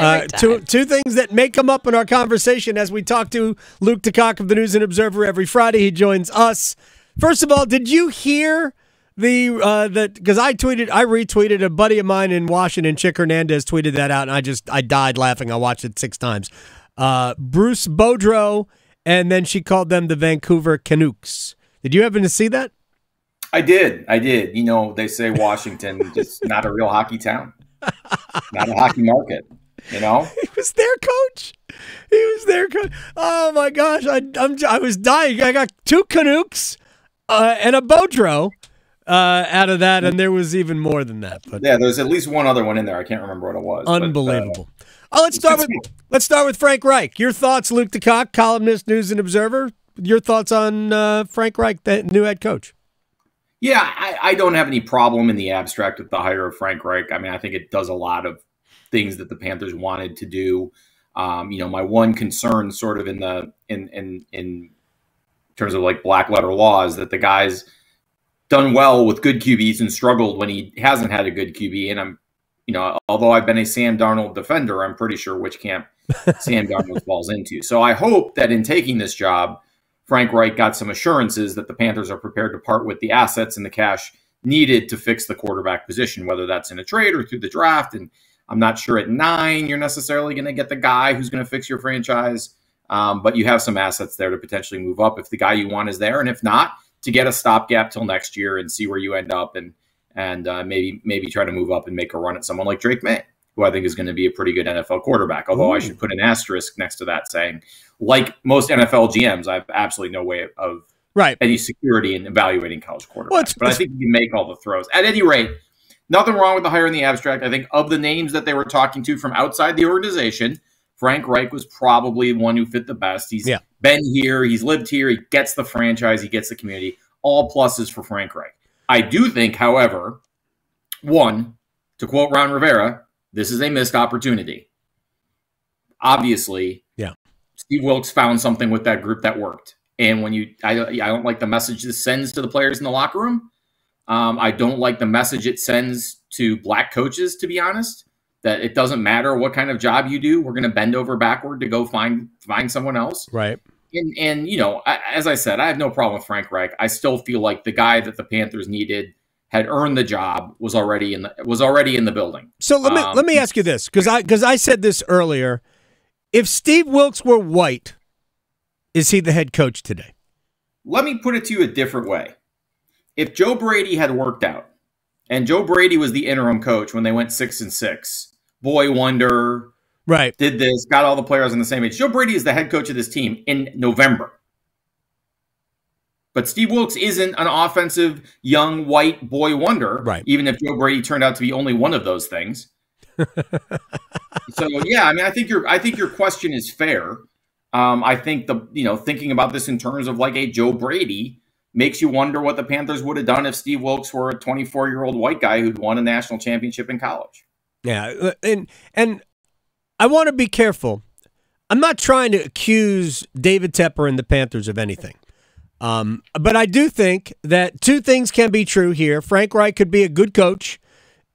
Every time. Two things that may come up in our conversation as we talk to Luke DeCock of the News and Observer every Friday. He joins us. First of all, did you hear because I retweeted a buddy of mine in Washington, Chick Hernandez, tweeted that out, and I died laughing. I watched it 6 times. Bruce Boudreau, and then she called them the Vancouver Canucks. Did you happen to see that? I did. You know, they say Washington just not a real hockey town, not a hockey market. You know, he was their coach. Oh my gosh, I was dying. I got 2 Canucks and a Boudreau out of that, and there was even more than that. But yeah, there's at least one other one in there. I can't remember what it was. Unbelievable. Let's start with Frank Reich. Your thoughts, Luke DeCock, columnist, News and Observer. Your thoughts on Frank Reich, the new head coach? Yeah, I don't have any problem in the abstract with the hire of Frank Reich. I mean, I think it does a lot of things that the Panthers wanted to do. You know, my one concern, sort of in terms of like black letter law, is that the guy's done well with good QBs and struggled when he hasn't had a good QB. And although I've been a Sam Darnold defender, I'm pretty sure which camp Sam Darnold falls into. So I hope that in taking this job, Frank Reich got some assurances that the Panthers are prepared to part with the assets and the cash needed to fix the quarterback position, whether that's in a trade or through the draft. And I'm not sure at 9 you're necessarily going to get the guy who's going to fix your franchise, but you have some assets there to potentially move up if the guy you want is there, and if not, to get a stopgap till next year and see where you end up, and maybe try to move up and make a run at someone like Drake May, who I think is going to be a pretty good NFL quarterback. Although I should put an asterisk next to that saying, like most NFL GMs, I have absolutely no way of any security in evaluating college quarterbacks. But I think you can make all the throws. At any rate, nothing wrong with the hire in the abstract. I think of the names that they were talking to from outside the organization, Frank Reich was probably one who fit the best. He's been here. He's lived here. He gets the franchise. He gets the community. All pluses for Frank Reich. I do think, however, one, to quote Ron Rivera, this is a missed opportunity. Obviously, Steve Wilkes found something with that group that worked. And I don't like the message this sends to the players in the locker room. I don't like the message it sends to black coaches, to be honest, that it doesn't matter what kind of job you do. We're going to bend over backward to go find someone else. Right. And you know, as I said, I have no problem with Frank Reich. I still feel like the guy that the Panthers needed, had earned the job, was already in the building. So let me ask you this, because I said this earlier. If Steve Wilkes were white, is he the head coach today? Let me put it to you a different way. If Joe Brady had worked out, and Joe Brady was the interim coach when they went 6-6, boy wonder, did this, got all the players on the same age. Joe Brady is the head coach of this team in November. But Steve Wilkes isn't an offensive, young, white boy wonder, even if Joe Brady turned out to be only one of those things. So, yeah, I mean, I think your question is fair. I think thinking about this in terms of like a Joe Brady makes you wonder what the Panthers would have done if Steve Wilkes were a 24-year-old white guy who'd won a national championship in college. Yeah, and I want to be careful. I'm not trying to accuse David Tepper and the Panthers of anything. But I do think that 2 things can be true here. Frank Reich could be a good coach,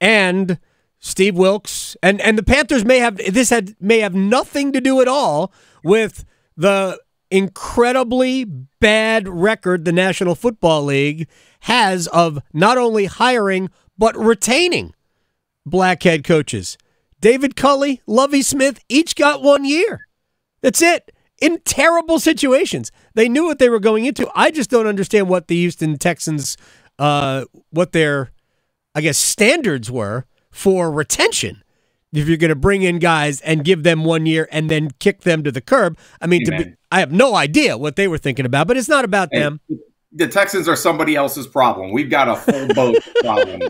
and Steve Wilkes and the Panthers may have nothing to do at all with the incredibly bad record the National Football League has of not only hiring but retaining black head coaches. David Culley, Lovie Smith, each got 1 year. That's it. In terrible situations. They knew what they were going into. I just don't understand what the Houston Texans, what their, I guess, standards were for retention. If you're going to bring in guys and give them 1 year and then kick them to the curb. I mean, I have no idea what they were thinking about, but it's not about them. The Texans are somebody else's problem. We've got a full boat problem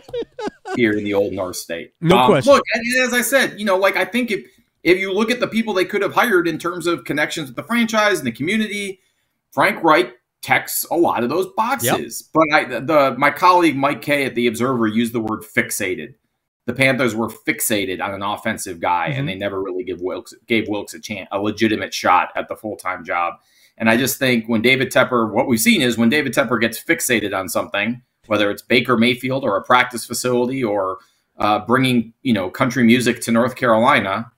here in the old North State. No question. Look, and as I said, I think if you look at the people they could have hired in terms of connections with the franchise and the community, Frank Reich checks a lot of those boxes. Yep. But my colleague Mike Kay at The Observer used the word fixated. The Panthers were fixated on an offensive guy, and they never really gave Wilkes a legitimate shot at the full-time job. And I just think what we've seen is when David Tepper gets fixated on something, whether it's Baker Mayfield or a practice facility or bringing country music to North Carolina,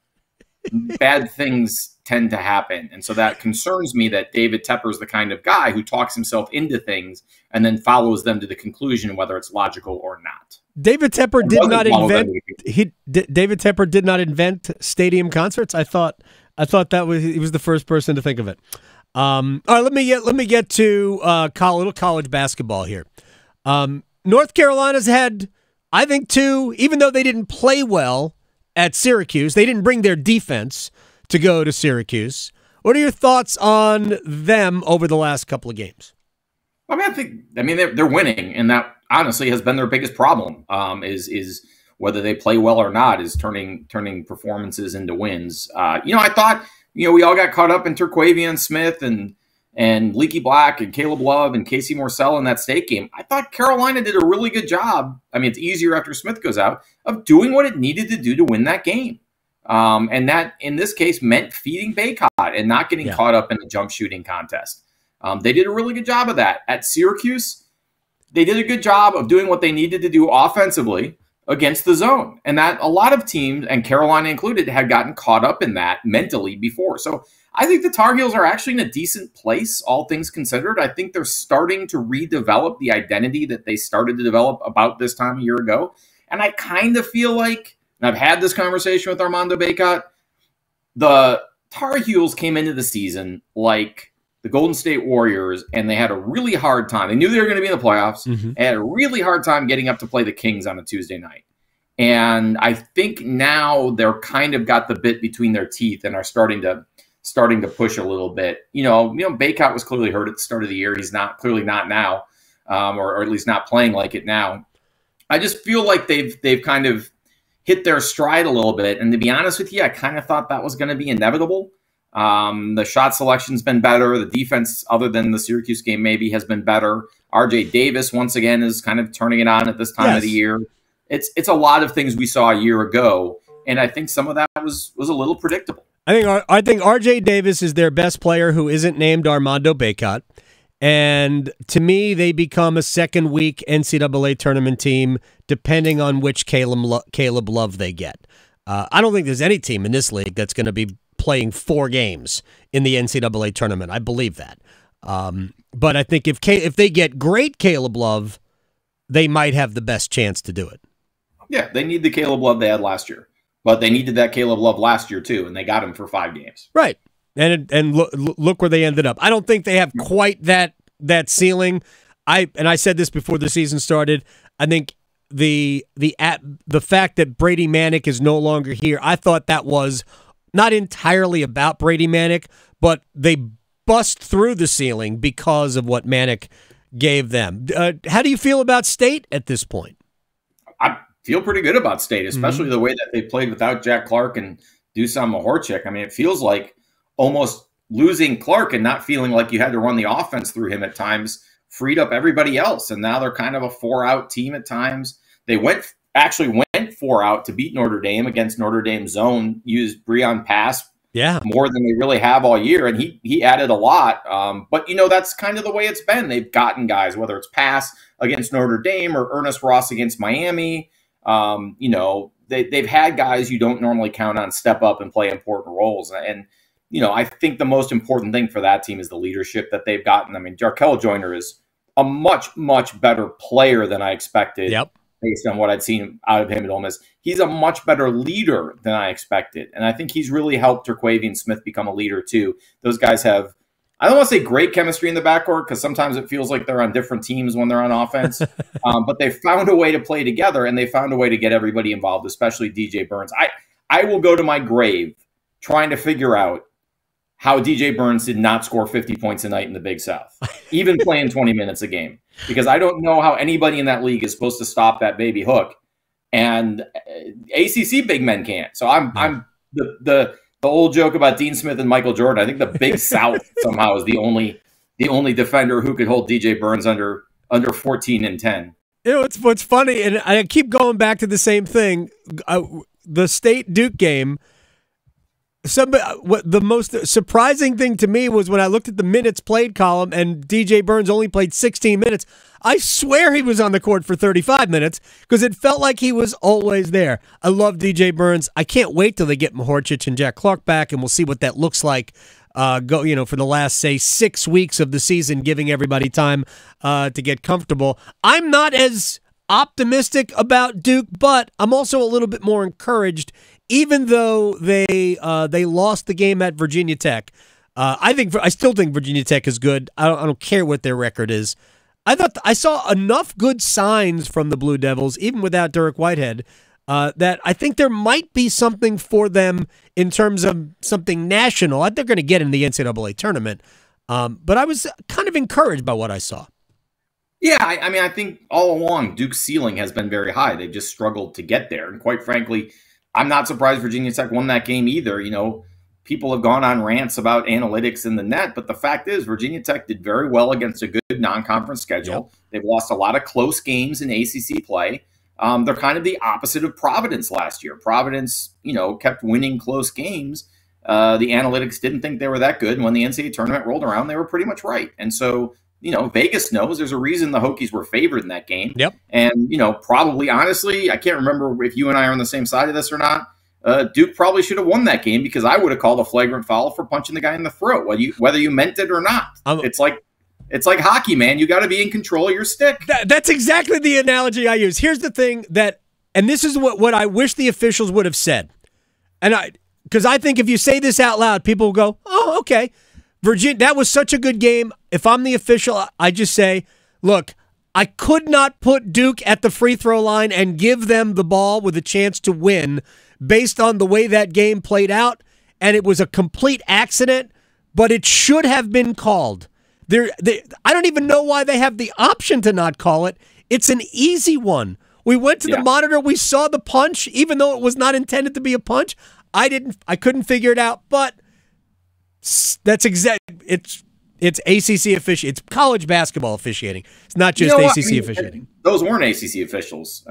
bad things tend to happen. And so that concerns me that David Tepper's the kind of guy who talks himself into things and then follows them to the conclusion, whether it's logical or not. David Tepper did not invent. David Tepper did not invent stadium concerts. I thought he was the first person to think of it. All right, let me get to little college basketball here. North Carolina's had, I think, two. Even though they didn't play well at Syracuse, they didn't bring their defense to go to Syracuse. What are your thoughts on them over the last couple of games? I mean they're winning, and that honestly has been their biggest problem. Is whether they play well or not is turning performances into wins. I thought we all got caught up in Terquavion Smith and Leaky Black and Caleb Love and Casey Morsell in that state game. I thought Carolina did a really good job. I mean, it's easier after Smith goes out of doing what it needed to do to win that game. And that, in this case, meant feeding Baycott and not getting caught up in the jump shooting contest. They did a really good job of that. At Syracuse, they did a good job of doing what they needed to do offensively against the zone. And that a lot of teams, and Carolina included, had gotten caught up in that mentally before. So I think the Tar Heels are actually in a decent place, all things considered. I think they're starting to redevelop the identity that they started to develop about this time a year ago. And I kind of feel like, and I've had this conversation with Armando Baycott, the Tar Heels came into the season like the Golden State Warriors, and they had a really hard time. They knew they were going to be in the playoffs, and had a really hard time getting up to play the Kings on a Tuesday night. And I think now they're kind of got the bit between their teeth and are starting to push a little bit. Baycott was clearly hurt at the start of the year. He's clearly not now, or at least not playing like it now. I just feel like they've kind of hit their stride a little bit. And to be honest with you, I kind of thought that was going to be inevitable. The shot selection's been better. The defense, other than the Syracuse game, maybe has been better. RJ Davis, once again, is kind of turning it on at this time of the year. It's a lot of things we saw a year ago, and I think some of that was a little predictable. I think RJ Davis is their best player who isn't named Armando Baycott. And to me, they become a second-week NCAA tournament team, depending on which Caleb Love they get. I don't think there's any team in this league that's going to be playing 4 games in the NCAA tournament. I believe that. But I think if they get great Caleb Love, they might have the best chance to do it. Yeah, they need the Caleb Love they had last year. But they needed that Caleb Love last year, too, and they got him for 5 games. Right. And look where they ended up. I don't think they have quite that ceiling. I said this before the season started. I think the fact that Brady Manick is no longer here, I thought that was not entirely about Brady Manick, but they bust through the ceiling because of what Manick gave them. How do you feel about State at this point? I feel pretty good about State, especially the way that they played without Jack Clark and Dusan Mahorchik. I mean, it feels like almost losing Clark and not feeling like you had to run the offense through him at times freed up everybody else. And now they're kind of a 4-out team at times. They actually went 4-out to beat Notre Dame against Notre Dame zone, used Breon Pass more than they really have all year. And he added a lot. But, that's kind of the way it's been. They've gotten guys, whether it's Pass against Notre Dame or Ernest Ross against Miami. They've had guys you don't normally count on step up and play important roles. And, I think the most important thing for that team is the leadership that they've gotten. I mean, Jarkel Joyner is a much, much better player than I expected based on what I'd seen out of him at Ole Miss. He's a much better leader than I expected. And I think he's really helped Terquavion Smith become a leader too. Those guys have, I don't want to say great chemistry in the backcourt because sometimes it feels like they're on different teams when they're on offense. But they found a way to play together, and they found a way to get everybody involved, especially DJ Burns. I will go to my grave trying to figure out how DJ Burns did not score 50 points a night in the Big South, even playing 20 minutes a game, because I don't know how anybody in that league is supposed to stop that baby hook, and ACC big men can't. So I'm the old joke about Dean Smith and Michael Jordan. I think the Big South somehow is the only defender who could hold DJ Burns under 14 and 10. It's what's funny, and I keep going back to the same thing. The State Duke game. What the most surprising thing to me was when I looked at the minutes played column and DJ Burns only played 16 minutes. I swear he was on the court for 35 minutes because it felt like he was always there. I love DJ Burns. I can't wait till they get Mahorcic and Jack Clark back, and we'll see what that looks like. For the last, say, 6 weeks of the season, giving everybody time to get comfortable. I'm not as optimistic about Duke, but I'm also a little bit more encouraged. Even though they lost the game at Virginia Tech, I still think Virginia Tech is good. I don't care what their record is. I thought I saw enough good signs from the Blue Devils, even without Derek Whitehead, that I think there might be something for them in terms of something national. I think they're going to get in the NCAA tournament, but I was kind of encouraged by what I saw. Yeah, I think all along Duke's ceiling has been very high. They've just struggled to get there, and quite frankly, I'm not surprised Virginia Tech won that game either. People have gone on rants about analytics in the net, but the fact is Virginia Tech did very well against a good non-conference schedule. Yep. They've lost a lot of close games in ACC play. They're kind of the opposite of Providence last year. Providence, kept winning close games. The analytics didn't think they were that good. And when the NCAA tournament rolled around, they were pretty much right. And so, Vegas knows there's a reason the Hokies were favored in that game. Yep. And, probably, honestly, I can't remember if you and I are on the same side of this or not. Duke probably should have won that game because I would have called a flagrant foul for punching the guy in the throat, whether you meant it or not. It's like hockey, man. You got to be in control of your stick. That's exactly the analogy I use. Here's the thing and this is what I wish the officials would have said. Because I think if you say this out loud, people will go, oh, okay. Virginia, that was such a good game. If I'm the official, I just say, look, I could not put Duke at the free throw line and give them the ball with a chance to win based on the way that game played out, and it was a complete accident, but it should have been called. I don't even know why they have the option to not call it. It's an easy one. We went to the monitor. We saw the punch, even though it was not intended to be a punch. I couldn't figure it out, but that's it's ACC officiating. It's college basketball officiating. It's not just ACC officiating. Those weren't ACC officials.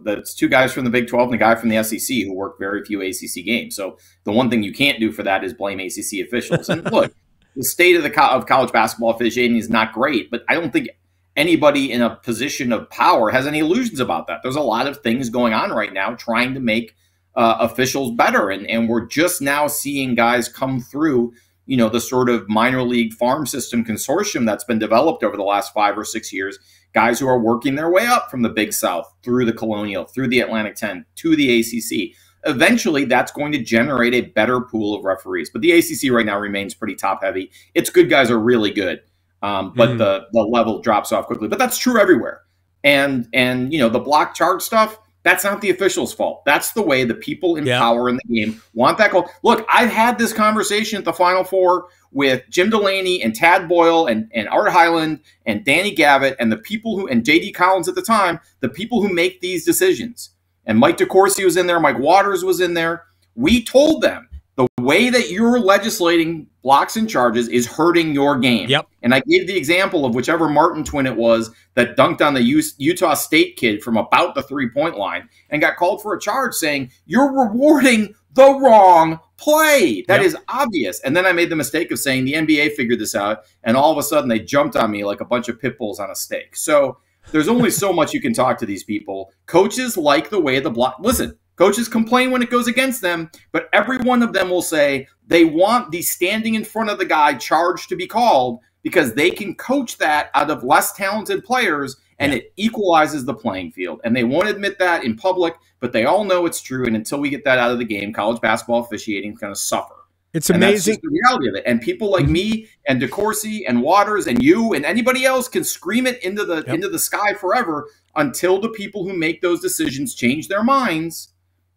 That's two guys from the Big 12 and a guy from the SEC who work very few ACC games. So the one thing you can't do for that is blame ACC officials. And look, the state of college basketball officiating is not great, but I don't think anybody in a position of power has any illusions about that. There's a lot of things going on right now trying to make officials better, and we're just now seeing guys come through the sort of minor league farm system consortium that's been developed over the last 5 or 6 years, guys who are working their way up from the Big South, through the Colonial, through the Atlantic 10, to the ACC. Eventually, that's going to generate a better pool of referees. But the ACC right now remains pretty top-heavy. Its good guys are really good, but the level drops off quickly. But that's true everywhere. And the block charge stuff, that's not the officials' fault. That's the way the people in power in the game want that goal. Look, I've had this conversation at the Final Four with Jim Delaney and Tad Boyle and Art Hyland and Danny Gavitt and the people and J.D. Collins at the time, the people who make these decisions. And Mike DeCourcy was in there. Mike Waters was in there. We told them the way that you're legislating blocks and charges is hurting your game. Yep. And I gave the example of whichever Martin twin it was that dunked on the Utah State kid from about the three-point line and got called for a charge saying, you're rewarding the wrong play. That is obvious. And then I made the mistake of saying the NBA figured this out, and all of a sudden they jumped on me like a bunch of pit bulls on a steak. So there's only so much you can talk to these people. Coaches like the way the block – listen, coaches complain when it goes against them, but every one of them will say they want the standing in front of the guy charge to be called because they can coach that out of less talented players, and it equalizes the playing field. And they won't admit that in public, but they all know it's true. And until we get that out of the game, college basketball officiating is going to suffer. It's amazing. And that's just the reality of it. And people like me and DeCourcy and Waters and you and anybody else can scream it into the sky forever until the people who make those decisions change their minds.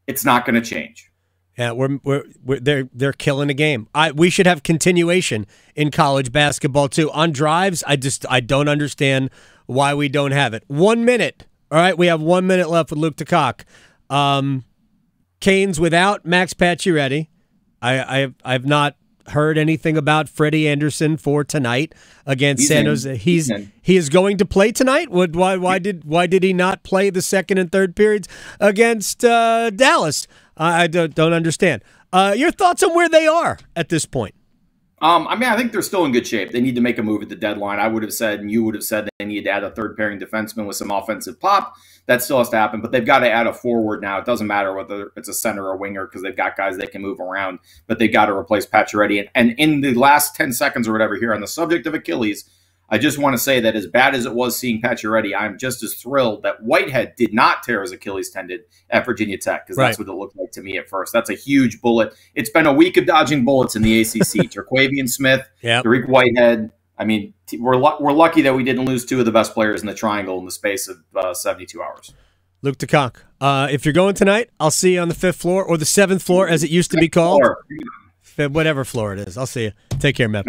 It's not going to change. Yeah, they're killing the game. We should have continuation in college basketball too. On drives, I don't understand why we don't have it. 1 minute. All right, we have 1 minute left with Luke DeCock. Canes without Max Pacioretty. I've not heard anything about Freddie Anderson for tonight against San Jose. He is going to play tonight. Why did he not play the second and third periods against Dallas? I don't understand. Your thoughts on where they are at this point? I mean, I think they're still in good shape. They need to make a move at the deadline. I would have said, and you would have said, they need to add a third pairing defenseman with some offensive pop. That still has to happen, but they've got to add a forward now. It doesn't matter whether it's a center or winger because they've got guys that can move around, but they've got to replace Pacioretty. And in the last 10 seconds or whatever here on the subject of Achilles, I just want to say that as bad as it was seeing Pacioretty, I'm just as thrilled that Whitehead did not tear his Achilles tendon at Virginia Tech because that's what it looked like to me at first. That's a huge bullet. It's been a week of dodging bullets in the ACC. Terquavian Smith, Dariq Whitehead. I mean, we're lucky that we didn't lose two of the best players in the triangle in the space of 72 hours. Luke DeCock, if you're going tonight, I'll see you on the 5th floor or the 7th floor as it used to be called. Whatever floor it is. I'll see you. Take care, man.